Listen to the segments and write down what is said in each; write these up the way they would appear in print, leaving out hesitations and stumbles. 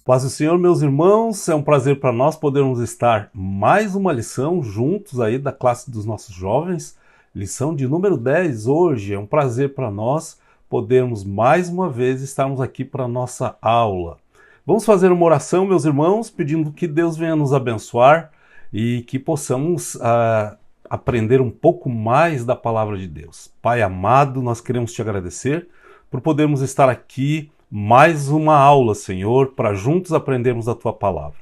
Paz do Senhor, meus irmãos, é um prazer para nós podermos estar mais uma lição juntos aí da classe dos nossos jovens, lição de número 10 hoje. É um prazer para nós podermos mais uma vez estarmos aqui para a nossa aula. Vamos fazer uma oração, meus irmãos, pedindo que Deus venha nos abençoar e que possamos aprender um pouco mais da palavra de Deus. Pai amado, nós queremos te agradecer por podermos estar aqui mais uma aula, Senhor, para juntos aprendermos a Tua palavra.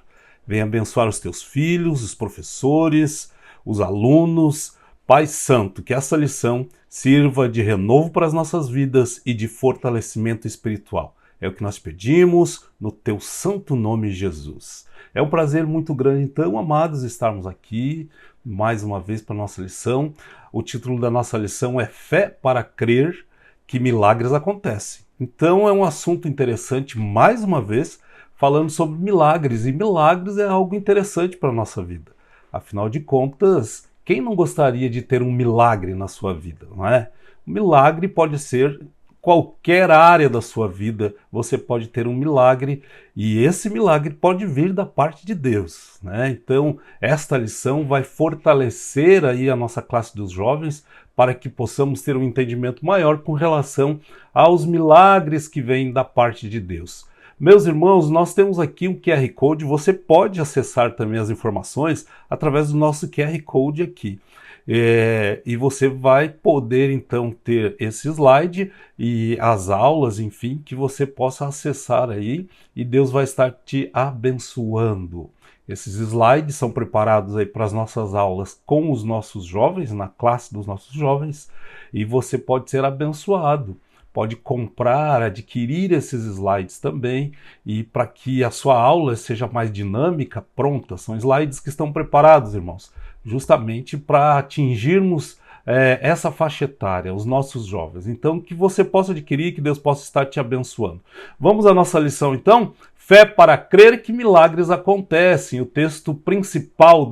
Venha abençoar os Teus filhos, os professores, os alunos. Pai Santo, que essa lição sirva de renovo para as nossas vidas e de fortalecimento espiritual. É o que nós pedimos no Teu santo nome, Jesus. É um prazer muito grande, então, amados, estarmos aqui mais uma vez para a nossa lição. O título da nossa lição é Fé para Crer que Milagres Acontecem. Então é um assunto interessante, mais uma vez, falando sobre milagres. E milagres é algo interessante para a nossa vida. Afinal de contas, quem não gostaria de ter um milagre na sua vida, não é? Um milagre pode ser qualquer área da sua vida, você pode ter um milagre, e esse milagre pode vir da parte de Deus, né? Então, esta lição vai fortalecer aí a nossa classe dos jovens para que possamos ter um entendimento maior com relação aos milagres que vêm da parte de Deus. Meus irmãos, nós temos aqui um QR Code, você pode acessar também as informações através do nosso QR Code aqui. E você vai poder então ter esse slide e as aulas, enfim, que você possa acessar aí e Deus vai estar te abençoando. Esses slides são preparados aí para as nossas aulas com os nossos jovens, na classe dos nossos jovens, e você pode ser abençoado. Pode comprar, adquirir esses slides também, e para que a sua aula seja mais dinâmica, pronta. São slides que estão preparados, irmãos, justamente para atingirmos essa faixa etária, os nossos jovens. Então, que você possa adquirir, que Deus possa estar te abençoando. Vamos à nossa lição, então? Fé para crer que milagres acontecem. O texto principal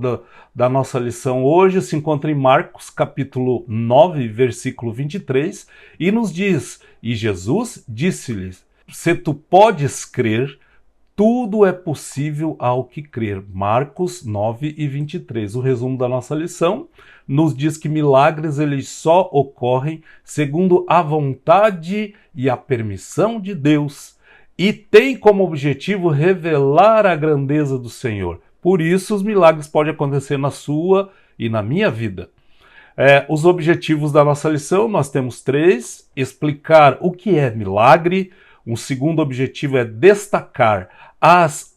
da nossa lição hoje se encontra em Marcos, capítulo 9, versículo 23, e nos diz: E Jesus disse-lhes, se tu podes crer, tudo é possível ao que crer. Marcos 9 e 23. O resumo da nossa lição nos diz que milagres eles só ocorrem segundo a vontade e a permissão de Deus e tem como objetivo revelar a grandeza do Senhor. Por isso os milagres podem acontecer na sua e na minha vida. Os objetivos da nossa lição nós temos 3. Explicar o que é milagre. Um segundo objetivo é destacar as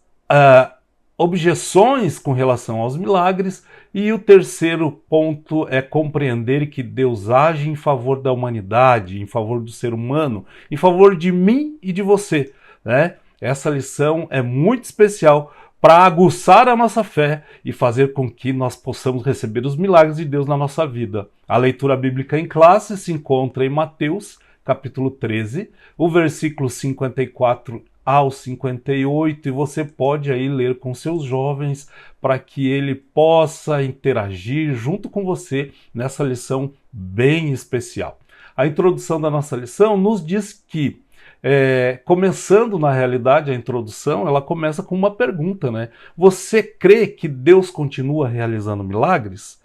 objeções com relação aos milagres. E o terceiro ponto é compreender que Deus age em favor da humanidade, em favor do ser humano, em favor de mim e de você, né? Essa lição é muito especial para aguçar a nossa fé e fazer com que nós possamos receber os milagres de Deus na nossa vida. A leitura bíblica em classe se encontra em Mateus, capítulo 13, o versículo 54 ao 58, e você pode aí ler com seus jovens para que ele possa interagir junto com você nessa lição bem especial. A introdução da nossa lição nos diz que, começando na realidade a introdução, ela começa com uma pergunta, né? Você crê que Deus continua realizando milagres?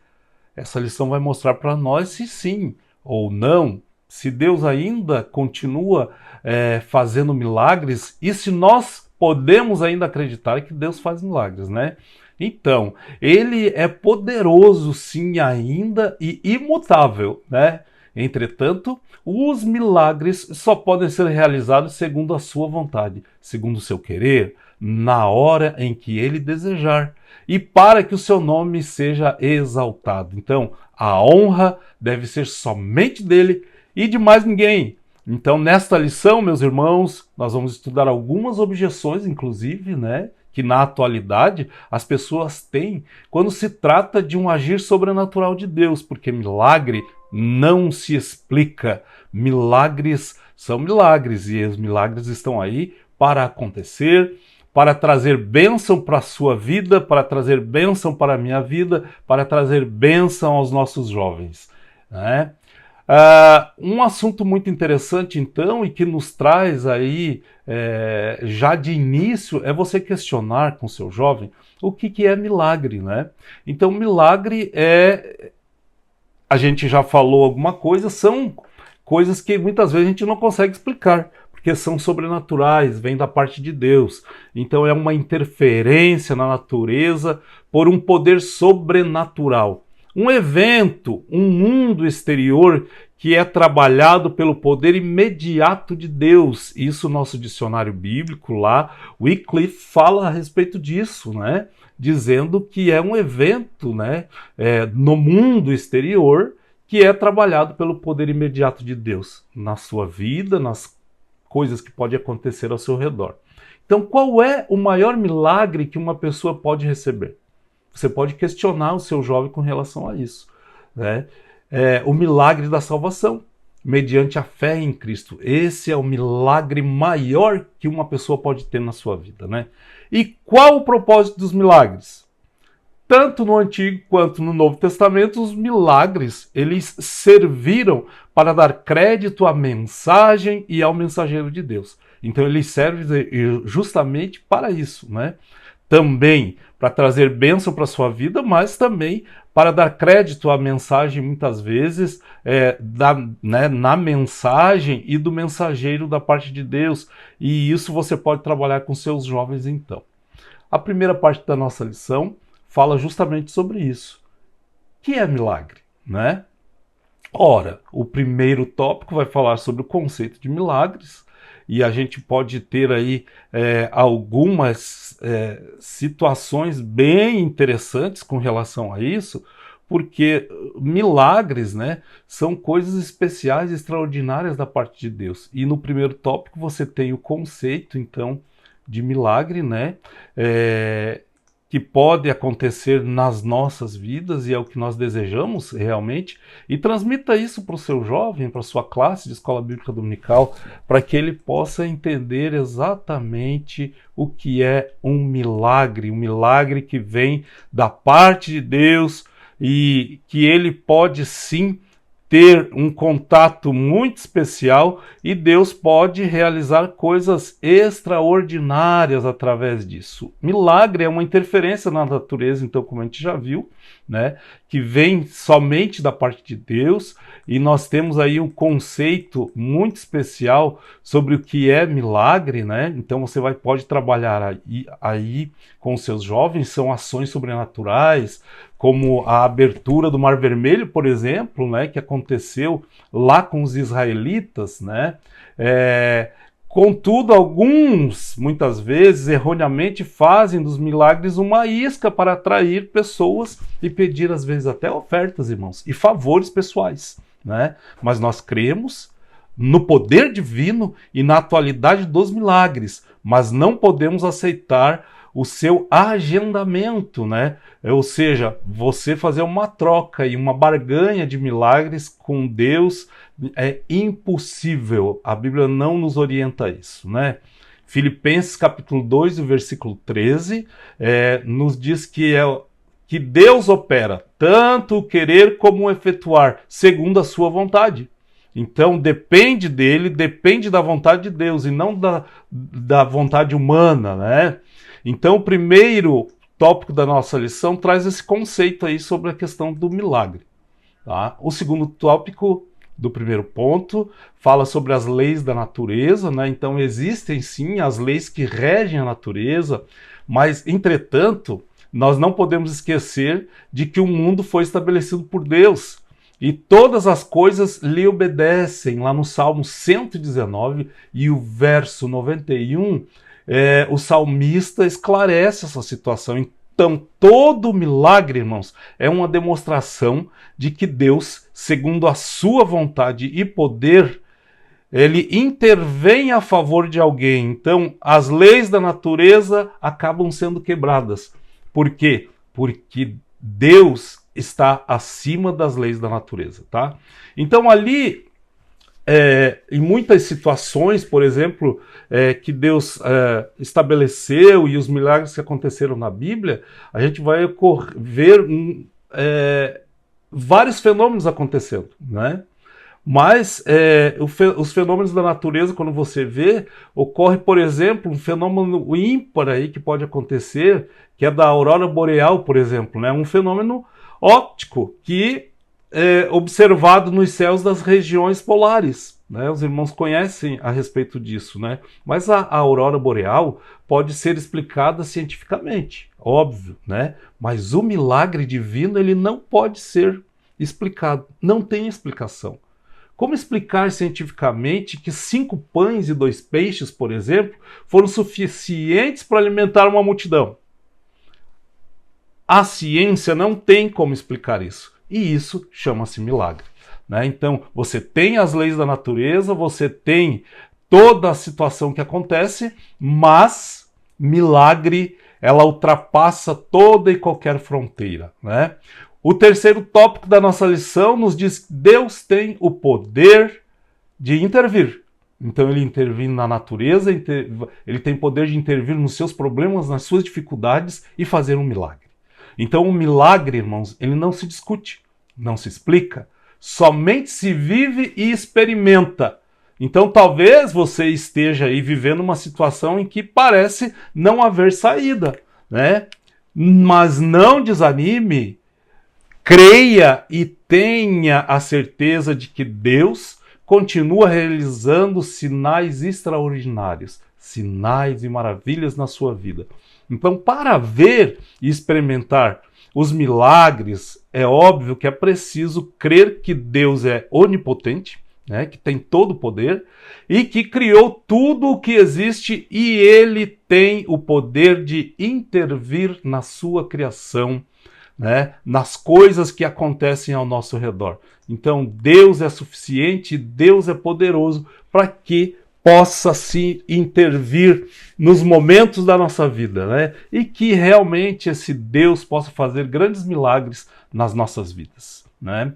Essa lição vai mostrar para nós se sim ou não, se Deus ainda continua fazendo milagres e se nós podemos ainda acreditar que Deus faz milagres, né? Então, ele é poderoso sim ainda e imutável, né? Entretanto, os milagres só podem ser realizados segundo a sua vontade, segundo o seu querer, na hora em que ele desejar, e para que o seu nome seja exaltado. Então, a honra deve ser somente dele e de mais ninguém. Então, nesta lição, meus irmãos, nós vamos estudar algumas objeções, inclusive, né, que na atualidade as pessoas têm quando se trata de um agir sobrenatural de Deus, porque milagre não se explica. Milagres são milagres e os milagres estão aí para acontecer, para trazer bênção para a sua vida, para trazer bênção para a minha vida, para trazer bênção aos nossos jovens, né? Um assunto muito interessante, então, e que nos traz aí, já de início, é você questionar com o seu jovem o que é milagre, né? Então, milagre a gente já falou alguma coisa, são coisas que muitas vezes a gente não consegue explicar, porque são sobrenaturais, vêm da parte de Deus. Então é uma interferência na natureza por um poder sobrenatural. Um evento, um mundo exterior que é trabalhado pelo poder imediato de Deus. Isso o nosso dicionário bíblico lá, Wycliffe, fala a respeito disso, né? Dizendo que é um evento, né, no mundo exterior que é trabalhado pelo poder imediato de Deus na sua vida, nas coisas que podem acontecer ao seu redor. Então, qual é o maior milagre que uma pessoa pode receber? Você pode questionar o seu jovem com relação a isso, né? O milagre da salvação, mediante a fé em Cristo. Esse é o milagre maior que uma pessoa pode ter na sua vida, né? E qual o propósito dos milagres? Tanto no Antigo quanto no Novo Testamento, os milagres, eles serviram para dar crédito à mensagem e ao mensageiro de Deus. Então, eles servem justamente para isso, né? Também para trazer bênção para a sua vida, mas também para dar crédito à mensagem, muitas vezes, na mensagem e do mensageiro da parte de Deus. E isso você pode trabalhar com seus jovens, então. A primeira parte da nossa lição fala justamente sobre isso. O que é milagre, né? Ora, o primeiro tópico vai falar sobre o conceito de milagres, e a gente pode ter aí algumas situações bem interessantes com relação a isso, porque milagres, né, são coisas especiais, extraordinárias da parte de Deus. E no primeiro tópico você tem o conceito, então, de milagre, né, que pode acontecer nas nossas vidas e é o que nós desejamos realmente, e transmita isso para o seu jovem, para a sua classe de escola bíblica dominical, para que ele possa entender exatamente o que é um milagre que vem da parte de Deus e que ele pode sim ter um contato muito especial e Deus pode realizar coisas extraordinárias através disso. Milagre é uma interferência na natureza, então, como a gente já viu, né, que vem somente da parte de Deus, e nós temos aí um conceito muito especial sobre o que é milagre, né? Então você pode trabalhar aí com seus jovens, são ações sobrenaturais, como a abertura do Mar Vermelho, por exemplo, né, que aconteceu lá com os israelitas, né? Contudo, alguns, muitas vezes, erroneamente, fazem dos milagres uma isca para atrair pessoas e pedir, às vezes, até ofertas, irmãos, e favores pessoais, né? Mas nós cremos no poder divino e na atualidade dos milagres, mas não podemos aceitar o seu agendamento, né? Ou seja, você fazer uma troca e uma barganha de milagres com Deus é impossível. A Bíblia não nos orienta a isso, né? Filipenses capítulo 2, versículo 13, nos diz que Deus opera tanto o querer como o efetuar, segundo a sua vontade. Então depende dele, depende da vontade de Deus e não da vontade humana, né? Então o primeiro tópico da nossa lição traz esse conceito aí sobre a questão do milagre. Tá? O segundo tópico do primeiro ponto fala sobre as leis da natureza, né? Então existem sim as leis que regem a natureza, mas entretanto nós não podemos esquecer de que o mundo foi estabelecido por Deus e todas as coisas lhe obedecem. Lá no Salmo 119 e o verso 91, o salmista esclarece essa situação. Então, todo milagre, irmãos, é uma demonstração de que Deus, segundo a sua vontade e poder, ele intervém a favor de alguém. Então, as leis da natureza acabam sendo quebradas. Por quê? Porque Deus está acima das leis da natureza, tá? Então, ali, em muitas situações, por exemplo, que Deus estabeleceu e os milagres que aconteceram na Bíblia, a gente vai ver vários fenômenos acontecendo, né? Mas os fenômenos da natureza, quando você vê, ocorre, por exemplo, um fenômeno ímpar aí que pode acontecer, que é da aurora boreal, por exemplo, né? Um fenômeno óptico que é observado nos céus das regiões polares, né? Os irmãos conhecem a respeito disso, né? Mas a aurora boreal pode ser explicada cientificamente, óbvio, né? Mas o milagre divino ele não pode ser explicado, não tem explicação. Como explicar cientificamente que 5 pães e 2 peixes, por exemplo, foram suficientes para alimentar uma multidão? A ciência não tem como explicar isso. E isso chama-se milagre, né? Então, você tem as leis da natureza, você tem toda a situação que acontece, mas milagre, ela ultrapassa toda e qualquer fronteira, né? O terceiro tópico da nossa lição nos diz que Deus tem o poder de intervir. Então ele intervém na natureza, ele tem poder de intervir nos seus problemas, nas suas dificuldades e fazer um milagre. Então o milagre, irmãos, ele não se discute, não se explica, somente se vive e experimenta. Então talvez você esteja aí vivendo uma situação em que parece não haver saída, né? Mas não desanime. Creia e tenha a certeza de que Deus continua realizando sinais extraordinários, sinais e maravilhas na sua vida. Então, para ver e experimentar os milagres, é óbvio que é preciso crer que Deus é onipotente, né, que tem todo o poder e que criou tudo o que existe e ele tem o poder de intervir na sua criação, né, nas coisas que acontecem ao nosso redor. Então Deus é suficiente, Deus é poderoso para que possa se intervir nos momentos da nossa vida, né? E que realmente esse Deus possa fazer grandes milagres nas nossas vidas, né?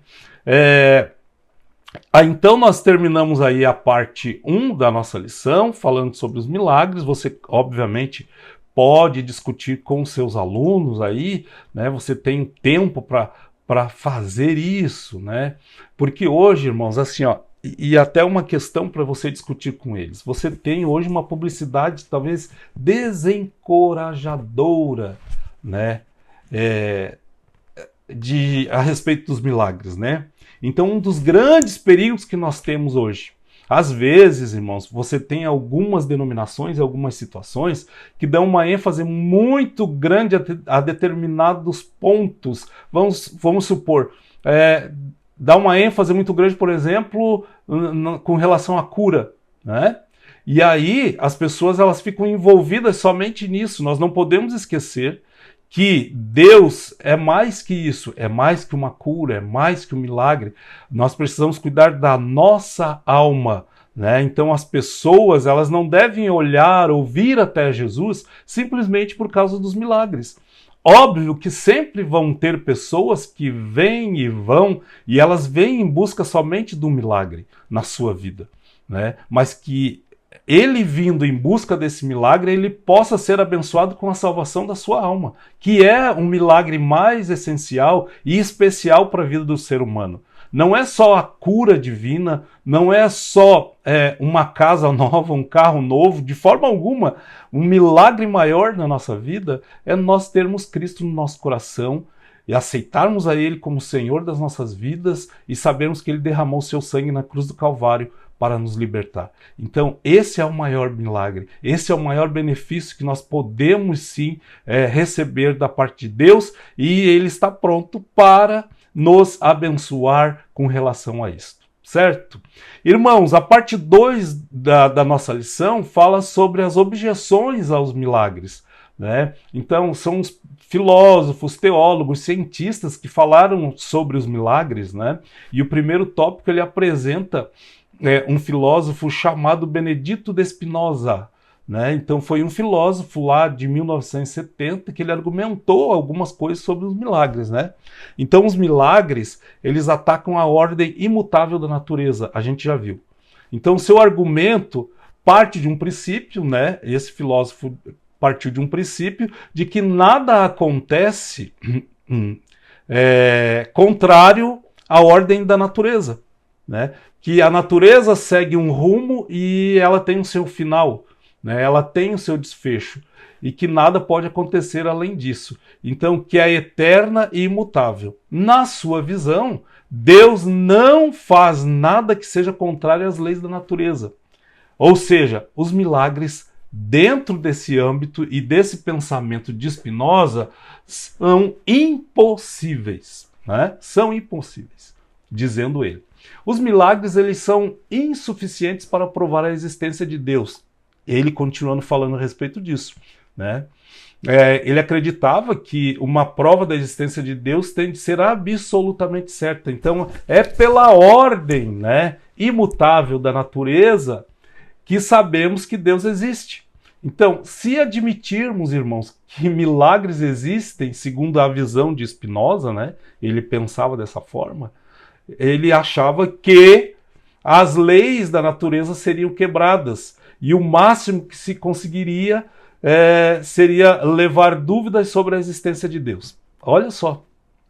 Então nós terminamos aí a parte 1 da nossa lição, falando sobre os milagres. Você, obviamente, pode discutir com seus alunos aí, né? Você tem tempo para fazer isso, né? Porque hoje, irmãos, assim, ó, e até uma questão para você discutir com eles. Você tem hoje uma publicidade talvez desencorajadora, né? A respeito dos milagres, né? Então, um dos grandes perigos que nós temos hoje, às vezes, irmãos, você tem algumas denominações, algumas situações que dão uma ênfase muito grande a determinados pontos. Vamos supor, dá uma ênfase muito grande, por exemplo, com relação à cura, né? E aí as pessoas elas ficam envolvidas somente nisso. Nós não podemos esquecer que Deus é mais que isso, é mais que uma cura, é mais que um milagre. Nós precisamos cuidar da nossa alma, né? Então as pessoas elas não devem olhar ou vir até Jesus simplesmente por causa dos milagres. Óbvio que sempre vão ter pessoas que vêm e vão e elas vêm em busca somente do milagre na sua vida, né? Mas que ele vindo em busca desse milagre, ele possa ser abençoado com a salvação da sua alma, que é um milagre mais essencial e especial para a vida do ser humano. Não é só a cura divina, não é só uma casa nova, um carro novo, de forma alguma. Um milagre maior na nossa vida é nós termos Cristo no nosso coração e aceitarmos a Ele como Senhor das nossas vidas e sabermos que Ele derramou o seu sangue na cruz do Calvário para nos libertar. Então, esse é o maior milagre, esse é o maior benefício que nós podemos sim receber da parte de Deus e Ele está pronto para nos abençoar com relação a isso, certo? Irmãos, a parte 2 da nossa lição fala sobre as objeções aos milagres, né? Então, são os filósofos, teólogos, cientistas que falaram sobre os milagres, né? E o primeiro tópico ele apresenta um filósofo chamado Benedito de Spinoza, né? Então foi um filósofo lá de 1970 que ele argumentou algumas coisas sobre os milagres, né? Então os milagres, eles atacam a ordem imutável da natureza, a gente já viu. Então o seu argumento parte de um princípio, né? Esse filósofo partiu de um princípio de que nada acontece contrário à ordem da natureza, né? que a natureza segue um rumo e ela tem o seu final, né? Ela tem o seu desfecho e que nada pode acontecer além disso. Então, que é eterna e imutável. Na sua visão, Deus não faz nada que seja contrário às leis da natureza. Ou seja, os milagres dentro desse âmbito e desse pensamento de Spinoza são impossíveis, né? São impossíveis, dizendo ele. Os milagres, eles são insuficientes para provar a existência de Deus. Ele continuando falando a respeito disso, né? Ele acreditava que uma prova da existência de Deus tem de ser absolutamente certa. Então, é pela ordem, né, imutável da natureza que sabemos que Deus existe. Então, se admitirmos, irmãos, que milagres existem, segundo a visão de Spinoza, né, ele pensava dessa forma, ele achava que as leis da natureza seriam quebradas e o máximo que se conseguiria seria levar dúvidas sobre a existência de Deus. Olha só,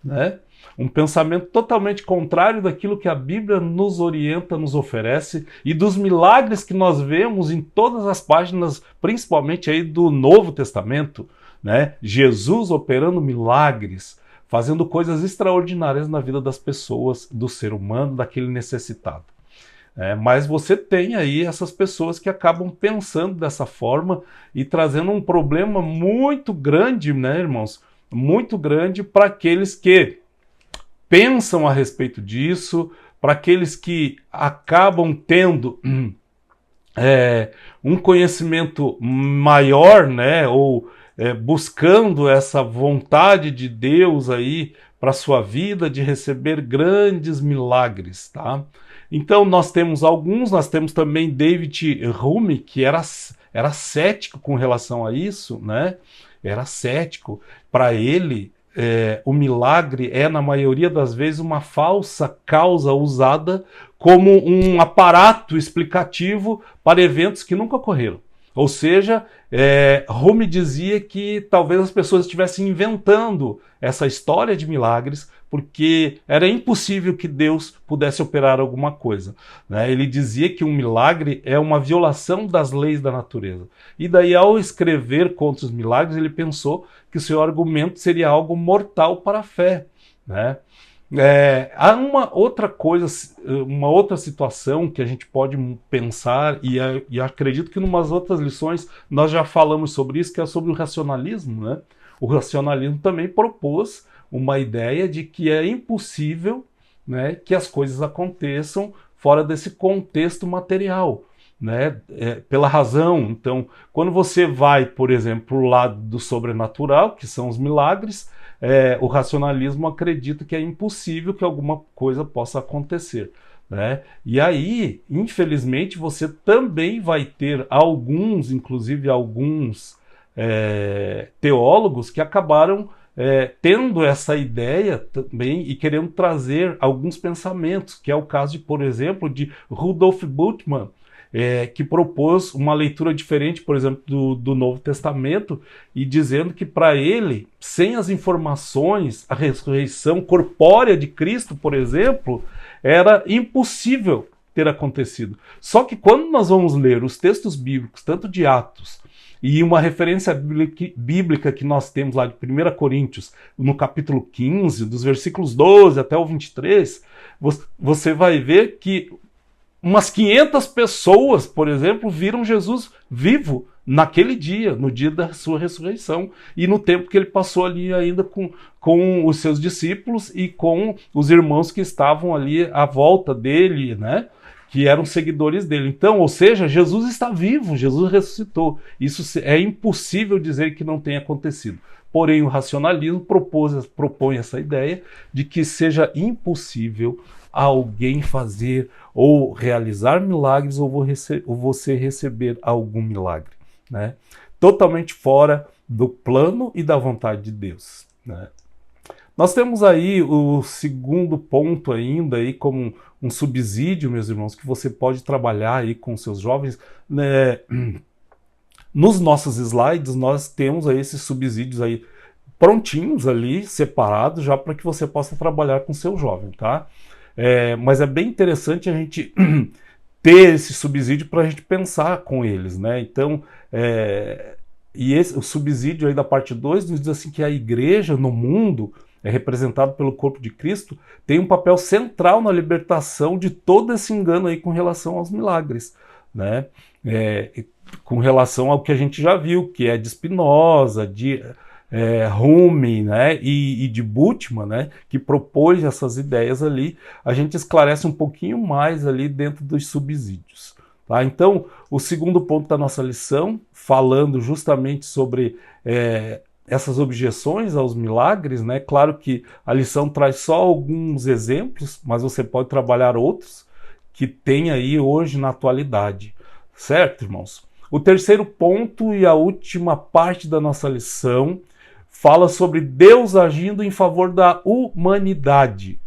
né? Um pensamento totalmente contrário daquilo que a Bíblia nos orienta, nos oferece, e dos milagres que nós vemos em todas as páginas, principalmente aí do Novo Testamento, né? Jesus operando milagres, fazendo coisas extraordinárias na vida das pessoas, do ser humano, daquele necessitado. Mas você tem aí essas pessoas que acabam pensando dessa forma e trazendo um problema muito grande, né, irmãos? Muito grande para aqueles que pensam a respeito disso, para aqueles que acabam tendo um conhecimento maior, né, ou buscando essa vontade de Deus aí para sua vida de receber grandes milagres, tá? Então nós temos também David Hume, que era cético com relação a isso, né? Era cético. Para ele, o milagre é, na maioria das vezes, uma falsa causa usada como um aparato explicativo para eventos que nunca ocorreram. Ou seja, Hume dizia que talvez as pessoas estivessem inventando essa história de milagres porque era impossível que Deus pudesse operar alguma coisa, né? Ele dizia que um milagre é uma violação das leis da natureza. E daí, ao escrever contra os milagres, ele pensou que o seu argumento seria algo mortal para a fé, né? Há uma outra coisa, uma outra situação que a gente pode pensar, e acredito que em umas outras lições nós já falamos sobre isso, que é sobre o racionalismo, né? O racionalismo também propôs uma ideia de que é impossível, né, que as coisas aconteçam fora desse contexto material, né? Pela razão. Então, quando você vai, por exemplo, para o lado do sobrenatural, que são os milagres, o racionalismo acredita que é impossível que alguma coisa possa acontecer, né? E aí, infelizmente, você também vai ter inclusive alguns teólogos que acabaram tendo essa ideia também e querendo trazer alguns pensamentos, que é o caso, por exemplo, de Rudolf Bultmann, que propôs uma leitura diferente, por exemplo, do Novo Testamento, e dizendo que para ele, sem as informações, a ressurreição corpórea de Cristo, por exemplo, era impossível ter acontecido. Só que quando nós vamos ler os textos bíblicos, tanto de Atos, e uma referência bíblica que nós temos lá de 1 Coríntios, no capítulo 15, dos versículos 12 até o 23, você vai ver que umas 500 pessoas, por exemplo, viram Jesus vivo naquele dia, no dia da sua ressurreição, e no tempo que ele passou ali ainda com os seus discípulos e com os irmãos que estavam ali à volta dele, né? Que eram seguidores dele. Então, ou seja, Jesus está vivo, Jesus ressuscitou. É impossível dizer que não tenha acontecido. Porém, o racionalismo propõe essa ideia de que seja impossível alguém fazer ou realizar milagres ou você receber algum milagre, né? Totalmente fora do plano e da vontade de Deus, né? Nós temos aí o segundo ponto ainda aí como um subsídio, meus irmãos, que você pode trabalhar aí com seus jovens, né? Nos nossos slides nós temos aí esses subsídios aí prontinhos ali, separados, já para que você possa trabalhar com seu jovem, tá? Mas é bem interessante a gente ter esse subsídio para a gente pensar com eles, né? Então, o subsídio aí da parte 2 nos diz assim que a igreja no mundo, representado pelo corpo de Cristo, tem um papel central na libertação de todo esse engano aí com relação aos milagres, né? Com relação ao que a gente já viu, que é de Spinoza, de Rumi, né, e de Bultmann, né, que propôs essas ideias ali, a gente esclarece um pouquinho mais ali dentro dos subsídios. Tá? Então, o segundo ponto da nossa lição, falando justamente sobre essas objeções aos milagres, né, claro que a lição traz só alguns exemplos, mas você pode trabalhar outros que tem aí hoje na atualidade. Certo, irmãos? O terceiro ponto e a última parte da nossa lição fala sobre Deus agindo em favor da humanidade.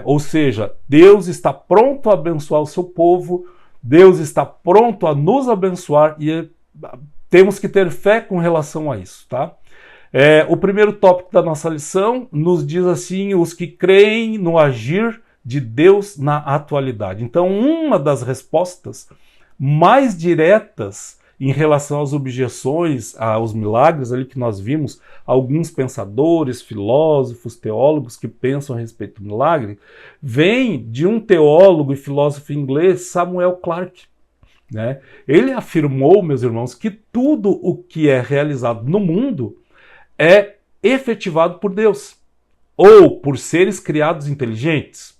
Ou seja, Deus está pronto a abençoar o seu povo, Deus está pronto a nos abençoar e temos que ter fé com relação a isso, tá? O primeiro tópico da nossa lição nos diz assim, os que creem no agir de Deus na atualidade. Então, uma das respostas mais diretas em relação às objeções, aos milagres ali que nós vimos, alguns pensadores, filósofos, teólogos que pensam a respeito do milagre, vem de um teólogo e filósofo inglês, Samuel Clarke, né? Ele afirmou, meus irmãos, que tudo o que é realizado no mundo é efetivado por Deus, ou por seres criados inteligentes,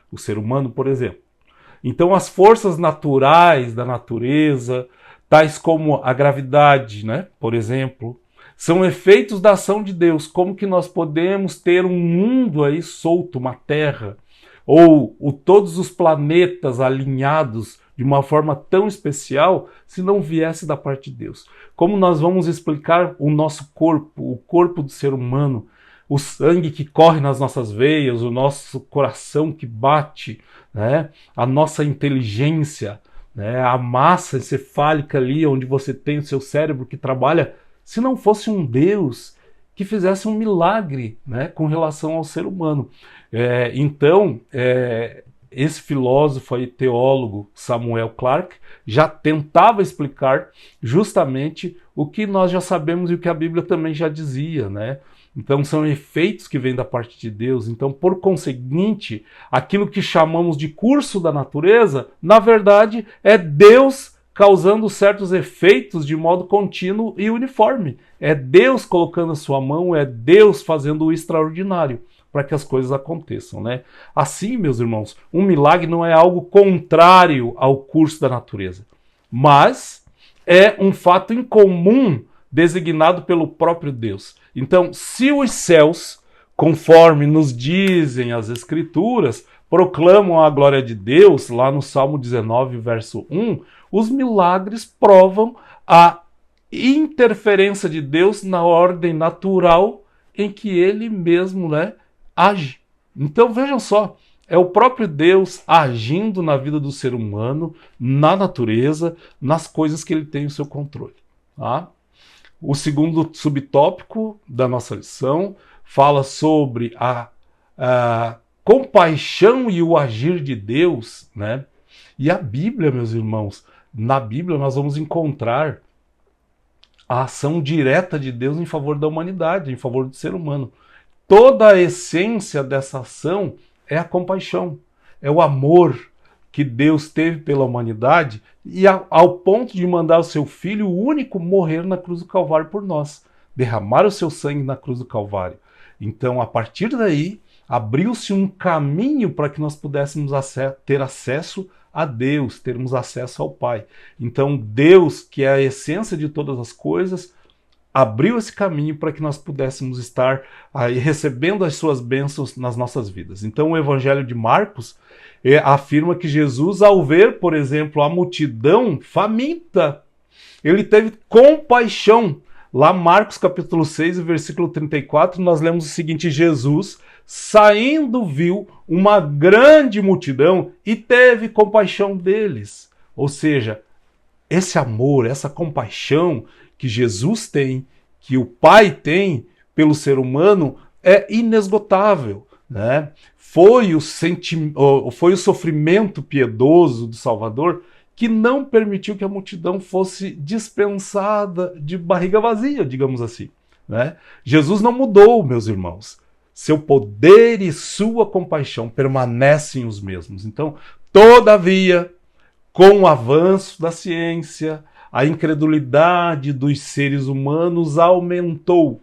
o ser humano, por exemplo. Então, as forças naturais da natureza, tais como a gravidade, né, por exemplo, são efeitos da ação de Deus. Como que nós podemos ter um mundo aí solto, uma terra, ou todos os planetas alinhados de uma forma tão especial, se não viesse da parte de Deus? Como nós vamos explicar o nosso corpo, o corpo do ser humano, o sangue que corre nas nossas veias, o nosso coração que bate, né? A nossa inteligência, né? A massa encefálica ali, onde você tem o seu cérebro que trabalha, se não fosse um Deus que fizesse um milagre, né? Com relação ao ser humano. Então, esse filósofo e teólogo Samuel Clarke já tentava explicar justamente o que nós já sabemos e o que a Bíblia também já dizia, né? Então são efeitos que vêm da parte de Deus. Então, por conseguinte, aquilo que chamamos de curso da natureza, na verdade, é Deus causando certos efeitos de modo contínuo e uniforme. É Deus colocando a sua mão, é Deus fazendo o extraordinário para que as coisas aconteçam, né? Assim, meus irmãos, um milagre não é algo contrário ao curso da natureza, mas é um fato incomum designado pelo próprio Deus. Então, se os céus, conforme nos dizem as Escrituras, proclamam a glória de Deus, lá no Salmo 19, verso 1, os milagres provam a interferência de Deus na ordem natural em que ele mesmo, né, age. Então, vejam só, é o próprio Deus agindo na vida do ser humano, na natureza, nas coisas que ele tem o seu controle, tá? O segundo subtópico da nossa lição fala sobre a compaixão e o agir de Deus, né? E a Bíblia, meus irmãos, na Bíblia nós vamos encontrar a ação direta de Deus em favor da humanidade, em favor do ser humano. Toda a essência dessa ação é a compaixão, é o amor que Deus teve pela humanidade e ao ponto de mandar o seu Filho único morrer na cruz do Calvário por nós, derramar o seu sangue na cruz do Calvário. Então, a partir daí, abriu-se um caminho para que nós pudéssemos ter acesso a Deus, termos acesso ao Pai. Então, Deus, que é a essência de todas as coisas, abriu esse caminho para que nós pudéssemos estar aí recebendo as suas bênçãos nas nossas vidas. Então, o Evangelho de Marcos afirma que Jesus, ao ver, por exemplo, a multidão faminta, ele teve compaixão. Lá, Marcos capítulo 6, versículo 34, nós lemos o seguinte: Jesus, saindo, viu uma grande multidão e teve compaixão deles. Ou seja, esse amor, essa compaixão que Jesus tem, que o Pai tem pelo ser humano, é inesgotável. né? Foi o sofrimento piedoso do Salvador que não permitiu que a multidão fosse dispensada de barriga vazia, digamos assim, né? Jesus não mudou, meus irmãos. Seu poder e sua compaixão permanecem os mesmos. Então, todavia, com o avanço da ciência, a incredulidade dos seres humanos aumentou.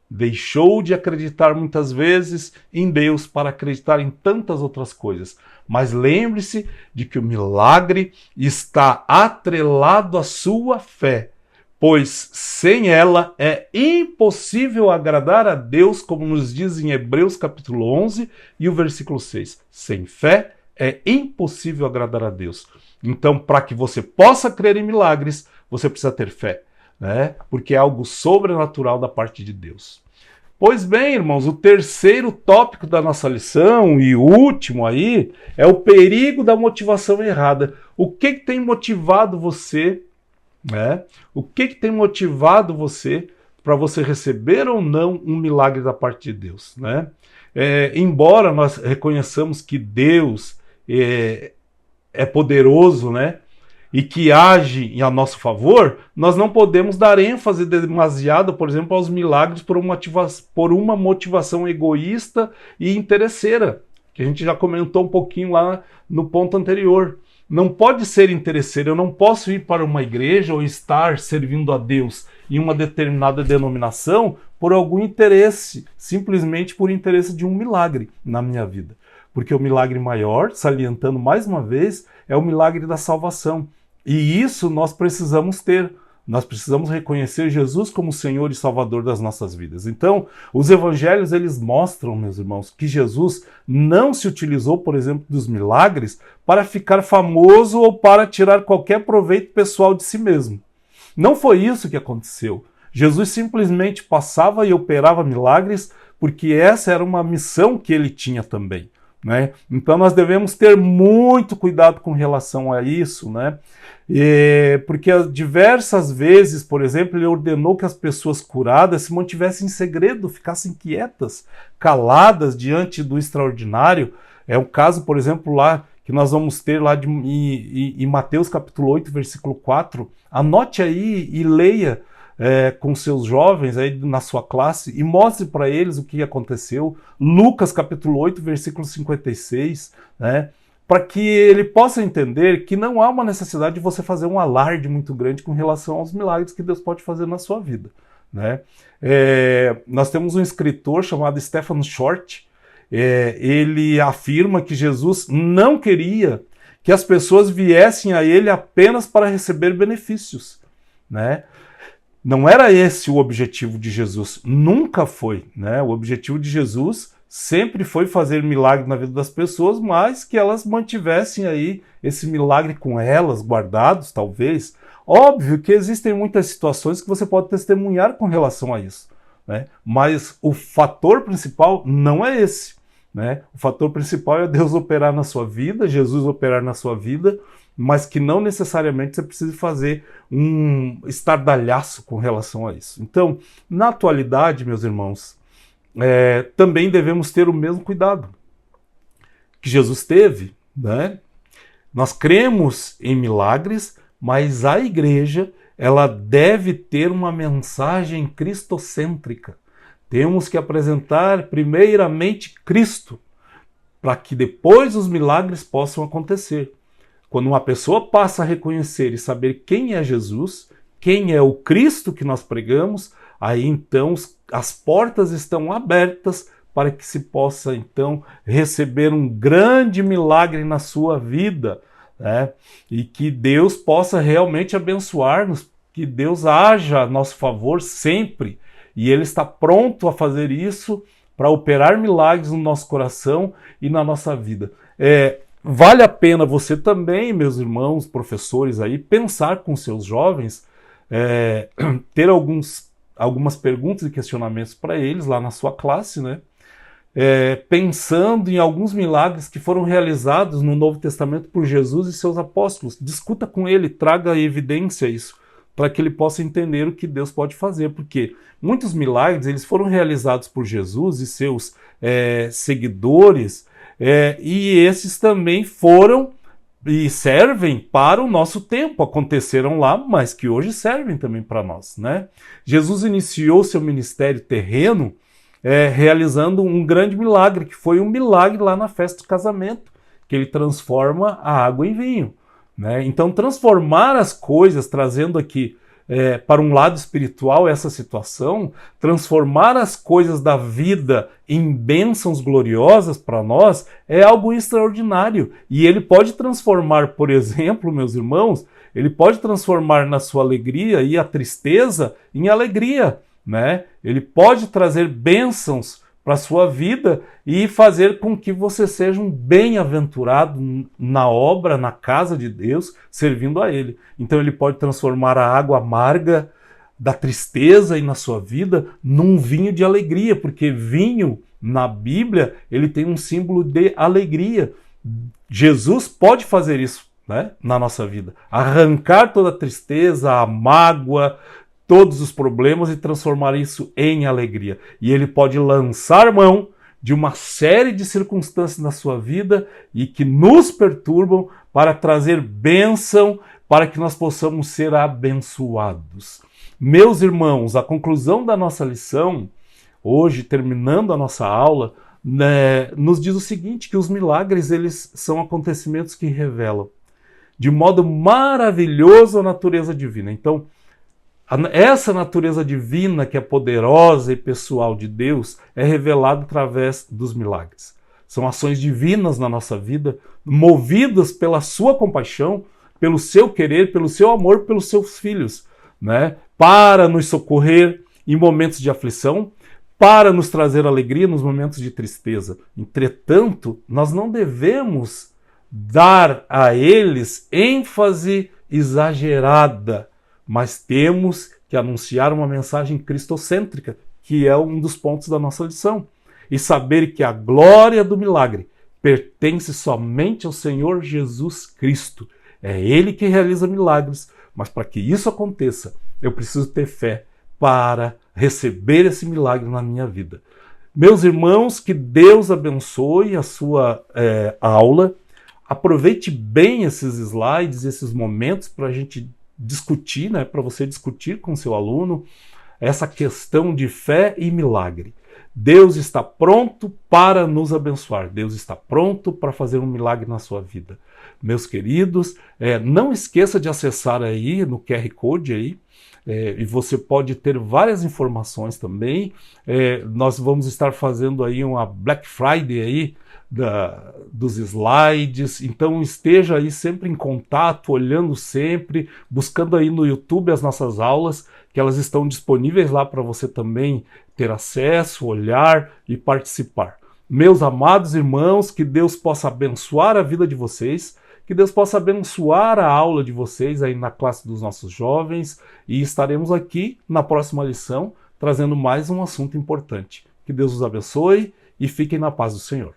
Deixou de acreditar muitas vezes em Deus para acreditar em tantas outras coisas. Mas lembre-se de que o milagre está atrelado à sua fé, pois sem ela é impossível agradar a Deus, como nos diz em Hebreus capítulo 11 e o versículo 6. Sem fé é impossível agradar a Deus. Então, para que você possa crer em milagres, você precisa ter fé, né? Porque é algo sobrenatural da parte de Deus. Pois bem, irmãos, o terceiro tópico da nossa lição e último aí é o perigo da motivação errada. O que tem motivado você, né? O que tem motivado você para você receber ou não um milagre da parte de Deus, né? Embora nós reconheçamos que Deus é poderoso, né? E que age a nosso favor, nós não podemos dar ênfase demasiada, por exemplo, aos milagres por uma motivação egoísta e interesseira, que a gente já comentou um pouquinho lá no ponto anterior. Não pode ser interesseiro, eu não posso ir para uma igreja ou estar servindo a Deus em uma determinada denominação por algum interesse, simplesmente por interesse de um milagre na minha vida. Porque o milagre maior, salientando mais uma vez, é o milagre da salvação. E isso nós precisamos ter. Nós precisamos reconhecer Jesus como Senhor e Salvador das nossas vidas. Então, os evangelhos, eles mostram, meus irmãos, que Jesus não se utilizou, por exemplo, dos milagres para ficar famoso ou para tirar qualquer proveito pessoal de si mesmo. Não foi isso que aconteceu. Jesus simplesmente passava e operava milagres porque essa era uma missão que ele tinha também, né? Então nós devemos ter muito cuidado com relação a isso, né? Porque diversas vezes, por exemplo, ele ordenou que as pessoas curadas se mantivessem em segredo, ficassem quietas, caladas diante do extraordinário. É o caso, por exemplo, lá que nós vamos ter lá em Mateus capítulo 8, versículo 4. Anote aí e leia com seus jovens aí na sua classe e mostre para eles o que aconteceu. Lucas capítulo 8, versículo 56, né? Para que ele possa entender que não há uma necessidade de você fazer um alarde muito grande com relação aos milagres que Deus pode fazer na sua vida, né? Nós temos um escritor chamado Stephen Short. Ele afirma que Jesus não queria que as pessoas viessem a ele apenas para receber benefícios, né? Não era esse o objetivo de Jesus, nunca foi, né? O objetivo de Jesus sempre foi fazer milagre na vida das pessoas, mas que elas mantivessem aí esse milagre com elas, guardados, talvez. Óbvio que existem muitas situações que você pode testemunhar com relação a isso, né? Mas o fator principal não é esse, né? O fator principal é Deus operar na sua vida, Jesus operar na sua vida, mas que não necessariamente você precisa fazer um estardalhaço com relação a isso. Então, na atualidade, meus irmãos, também devemos ter o mesmo cuidado que Jesus teve, né? Nós cremos em milagres, mas a igreja ela deve ter uma mensagem cristocêntrica. Temos que apresentar primeiramente Cristo, para que depois os milagres possam acontecer. Quando uma pessoa passa a reconhecer e saber quem é Jesus, quem é o Cristo que nós pregamos, aí então as portas estão abertas para que se possa então receber um grande milagre na sua vida, né? E que Deus possa realmente abençoar-nos, que Deus haja a nosso favor sempre, e Ele está pronto a fazer isso para operar milagres no nosso coração e na nossa vida. Vale a pena você também, meus irmãos, professores aí, pensar com seus jovens, ter algumas perguntas e questionamentos para eles lá na sua classe, né? Pensando em alguns milagres que foram realizados no Novo Testamento por Jesus e seus apóstolos. Discuta com ele, traga evidência a isso, para que ele possa entender o que Deus pode fazer, porque muitos milagres eles foram realizados por Jesus e seus seguidores, e esses também foram e servem para o nosso tempo, aconteceram lá, mas que hoje servem também para nós, né? Jesus iniciou seu ministério terreno realizando um grande milagre, que foi um milagre lá na festa de casamento, que ele transforma a água em vinho, né? Então transformar as coisas, trazendo aqui para um lado espiritual essa situação, transformar as coisas da vida em bênçãos gloriosas para nós é algo extraordinário. E ele pode transformar, por exemplo, meus irmãos, ele pode transformar na sua alegria e a tristeza em alegria, né? Ele pode trazer bênçãos para a sua vida e fazer com que você seja um bem-aventurado na obra, na casa de Deus, servindo a Ele. Então ele pode transformar a água amarga da tristeza aí na sua vida num vinho de alegria, porque vinho na Bíblia ele tem um símbolo de alegria. Jesus pode fazer isso, né, na nossa vida. Arrancar toda a tristeza, a mágoa, todos os problemas e transformar isso em alegria. E ele pode lançar mão de uma série de circunstâncias na sua vida e que nos perturbam para trazer bênção, para que nós possamos ser abençoados. Meus irmãos, a conclusão da nossa lição, hoje, terminando a nossa aula, nos diz o seguinte, que os milagres eles são acontecimentos que revelam de modo maravilhoso a natureza divina. Então, essa natureza divina que é poderosa e pessoal de Deus é revelada através dos milagres. São ações divinas na nossa vida, movidas pela sua compaixão, pelo seu querer, pelo seu amor, pelos seus filhos, né? Para nos socorrer em momentos de aflição, para nos trazer alegria nos momentos de tristeza. Entretanto, nós não devemos dar a eles ênfase exagerada, mas temos que anunciar uma mensagem cristocêntrica, que é um dos pontos da nossa lição. E saber que a glória do milagre pertence somente ao Senhor Jesus Cristo. É Ele que realiza milagres, mas para que isso aconteça, eu preciso ter fé para receber esse milagre na minha vida. Meus irmãos, que Deus abençoe a sua aula. Aproveite bem esses slides, esses momentos para a gente discutir, né, para você discutir com seu aluno essa questão de fé e milagre. Deus está pronto para nos abençoar. Deus está pronto para fazer um milagre na sua vida. Meus queridos, não esqueça de acessar aí no QR Code aí, e você pode ter várias informações também. Nós vamos estar fazendo aí uma Black Friday aí, dos slides, então esteja aí sempre em contato, olhando sempre, buscando aí no YouTube as nossas aulas, que elas estão disponíveis lá para você também ter acesso, olhar e participar. Meus amados irmãos, que Deus possa abençoar a vida de vocês, que Deus possa abençoar a aula de vocês aí na classe dos nossos jovens, e estaremos aqui na próxima lição trazendo mais um assunto importante. Que Deus os abençoe e fiquem na paz do Senhor.